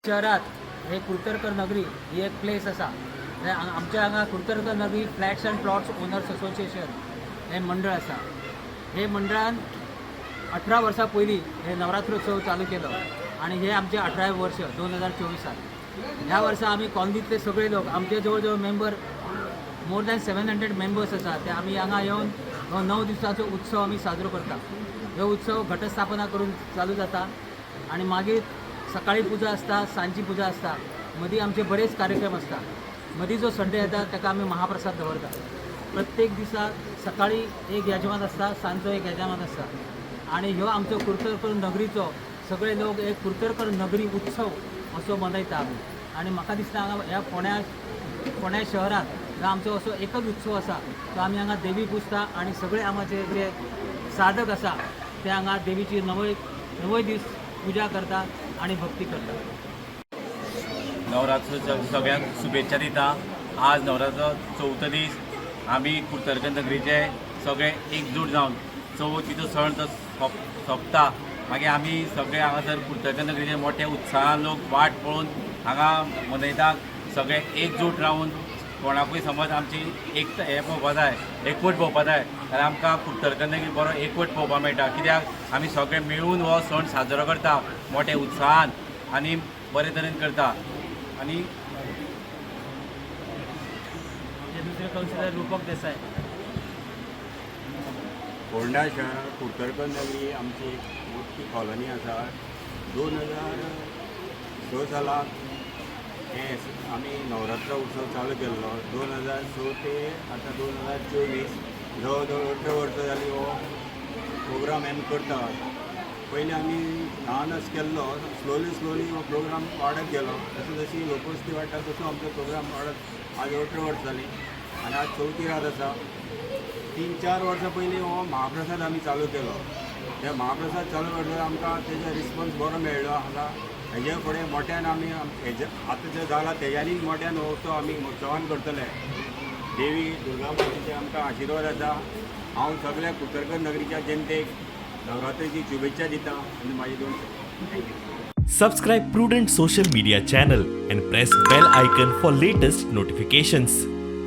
शहरात हे कुर्तरकर नगरी ही एक प्लेस असा. आमच्या हांगा कुर्तरकर नगरी flats and plots owners association हे मंडळ असा. हे मंडळान 18 वर्सां पयलीं हे नवरात्रोत्सव चालू केलो आणि हे आमचे 18वें वर्ष 2024. ह्या वर्सा आमी कॉलनीतले सगळे लोक आमचे जवळ जवळ मेंबर मोर दॅन 700 मेंबर्स आसा ते आमी हांगा येवन हो 9 दिसांचो उत्सव आमी साजरो करता. हो उत्सव घटस्थापना करून चालू जाता आणि मागीर सकाळी पुजा असता, सांची पुजा असता, मदीं आमचे बरेच कार्यक्रम असता. मदीं जो संडे येता ताका आमी महाप्रसाद दवरता. प्रत्येक दिसा सकाळी एक यजमान असता, सांजचो एक यजमान असता आणि ह्यो आमचो कुर्तरकर नगरीचो सगळे लोक एक कुर्तरकर नगरी उत्सव असो मनयता आमी. आणि म्हाका दिसता हांगा ह्या फोंड्या शहरात जो आमचो असो एकच उत्सव असा तो आमी हांगा देवी पुजता आणि सगळे आमचे जे साधक असा ते हांगा देवीची 9 दीस पूजा करता आणि भक्ती करता. नवरात्र सगळ्यांक शुभेच्छा दिता. आज नवरात्र चवथो दीस आमी कुर्तरकर नगरीचे सगळे एकजूट जावन चवथीचो सण तो सोंपता. मागीर आमी सगळे हांगासर कुर्तरकर नगरीचे मोठ्या उत्साहान लोक वाट पळोवन हांगा मनयतात. सगळे एकजूट रावन कोणाकूय समज आमची एक हें पळोवपा जाय, एकवट पळोवपा जाय जाल्यार आमकां कुर्तरकर नगरी बरो एकवट पळोवपाक मेळटा. कित्याक आमी सगळे मेळून हो सण साजरो करता मोठ्या उत्साहान आनी बरे तरेन करता. आनी दुसरे काउन्सिलर रुपक देसाय. फोंडा शहरात कुर्तरकर नगरी आमची एक मोठी कॉलनी आसा. 2006 सालाक हे आमी नवरात्र उत्सव चालू केल्लो. 2006 ते आतां 2024 जवळ जवळ 18 वर्सां जाली हो प्रोग्राम आमी करता. पयलीं आमी ल्हानच केल्लो, स्लोली हो प्रोग्राम वाडत गेलो. जशी जशी लोकवस्ती वाडटा तसो आमचो प्रोग्राम वाडत आज 18 वर्सां जालीं आनी आज 4थी रात आसा. 3-4 वर्सां पयलीं हो महाप्रसाद आमी चालू केलो. ते महाप्रसाद चालू करतना आमकां तेजो रिस्पॉन्स बरो मेळ्ळो. हांगा हेजे फुडें मोठ्यान आमी आतां जें जालां तेज्यानी मोठ्यान हो उत्सव आमी उत्सवान करतले. देवी दुर्गा मातेचे आमकां आशिर्वाद आसा. हांव सगळ्या कुर्तरकर नगरीच्या जनतेक नवरात्रेची शुभेच्छा दिता आनी म्हाजी 2 thank you. Subscribe Prudent social media channel and press bell icon for latest notifications.